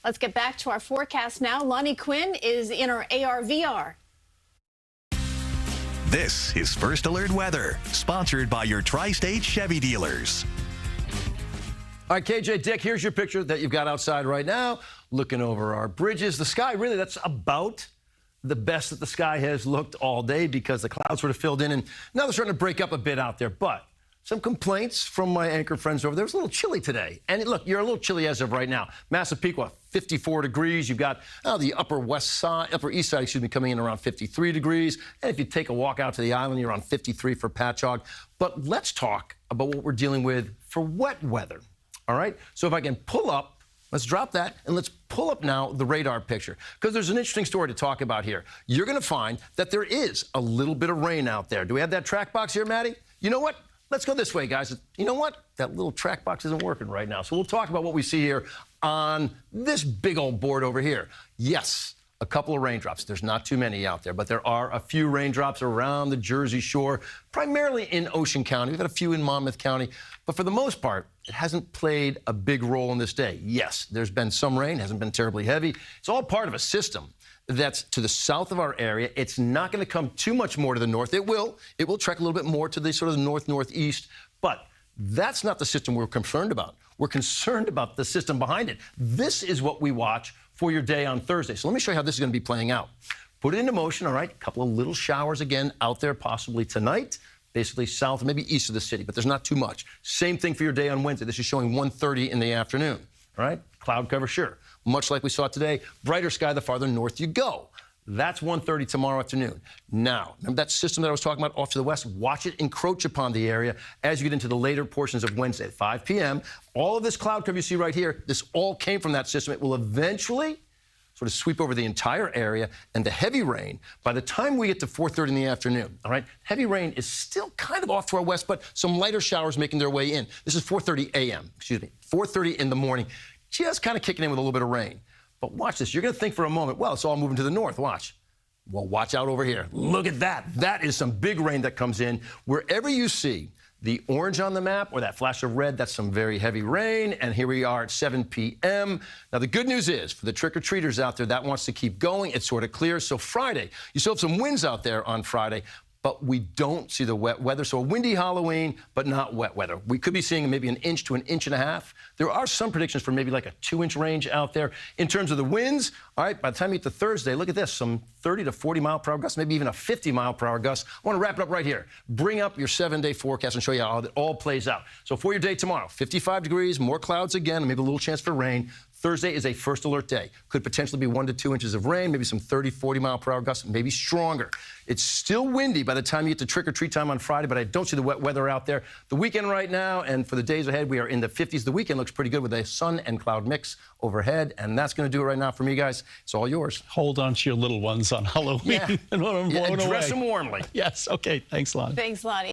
Let's get back to our forecast now. Lonnie Quinn is in our AR/VR. This is First Alert Weather, sponsored by your Tri-State Chevy dealers. All right, KJ, Dick, here's your picture that you've got outside right now, looking over our bridges. The sky, really, that's about the best that the sky has looked all day because the clouds sort of filled in, and now they're starting to break up a bit out there. But some complaints from my anchor friends over there. It was a little chilly today. And look, you're a little chilly as of right now. Massapequa, 54 degrees. You've got the upper east side, coming in around 53 degrees. And if you take a walk out to the island, you're around 53 for Patchogue. But let's talk about what we're dealing with for wet weather. All right? So if I can pull up, let's drop that, and let's pull up now the radar picture, because there's an interesting story to talk about here. You're going to find that there is a little bit of rain out there. Do we have that track box here, Maddie? You know what? Let's go this way, guys. You know what? That little track box isn't working right now. So we'll talk about what we see here on this big old board over here. Yes, a couple of raindrops. There's not too many out there, but there are a few raindrops around the Jersey Shore, primarily in Ocean County. We've had a few in Monmouth County, but for the most part, it hasn't played a big role in this day. Yes, there's been some rain, hasn't been terribly heavy. It's all part of a system that's to the south of our area. It's not going to come too much more to the north. It will trek a little bit more to the sort of north-northeast, but that's not the system we're concerned about. We're concerned about the system behind it. This is what we watch for your day on Thursday. So let me show you how this is going to be playing out. Put it into motion, all right? A couple of little showers again out there possibly tonight, basically south, maybe east of the city, but there's not too much. Same thing for your day on Wednesday. This is showing 1:30 in the afternoon, all right? Cloud cover, sure. Much like we saw today, brighter sky the farther north you go. That's 1:30 tomorrow afternoon. Now, remember that system that I was talking about off to the west? Watch it encroach upon the area as you get into the later portions of Wednesday at 5 p.m. All of this cloud cover you see right here, this all came from that system. It will eventually sort of sweep over the entire area, and the heavy rain, by the time we get to 4:30 in the afternoon, all right, heavy rain is still kind of off to our west, but some lighter showers making their way in. This is 4:30 a.m., 4:30 in the morning, just kind of kicking in with a little bit of rain. But watch this. You're going to think for a moment, well, it's all moving to the north. Watch. Well, watch out over here. Look at that. That is some big rain that comes in. Wherever you see the orange on the map or that flash of red, that's some very heavy rain. And here we are at 7 p.m. Now, the good news is, for the trick-or-treaters out there, that wants to keep going. It's sort of clear. So Friday, you still have some winds out there on Friday, but we don't see the wet weather. So a windy Halloween, but not wet weather. We could be seeing maybe 1 inch to 1.5 inches. There are some predictions for maybe like a 2-inch range out there. In terms of the winds, all right, by the time you get to Thursday, look at this, some 30 to 40 mile per hour gusts, maybe even a 50 mile per hour gust. I want to wrap it up right here. Bring up your 7-day forecast and show you how it all plays out. So for your day tomorrow, 55 degrees, more clouds again, maybe a little chance for rain. Thursday is a first alert day. Could potentially be 1 to 2 inches of rain, maybe some 30, 40 mile per hour gusts, maybe stronger. It's still windy by the time you get to trick-or-treat time on Friday, but I don't see the wet weather out there. The weekend right now, and for the days ahead, we are in the 50s. The weekend looks pretty good with a sun and cloud mix overhead, and that's going to do it right now for me, guys. It's all yours. Hold on to your little ones on Halloween. Yeah. And let them blown Dress away. them warmly. Yes. Okay. Thanks, Lonnie. Thanks, Lonnie.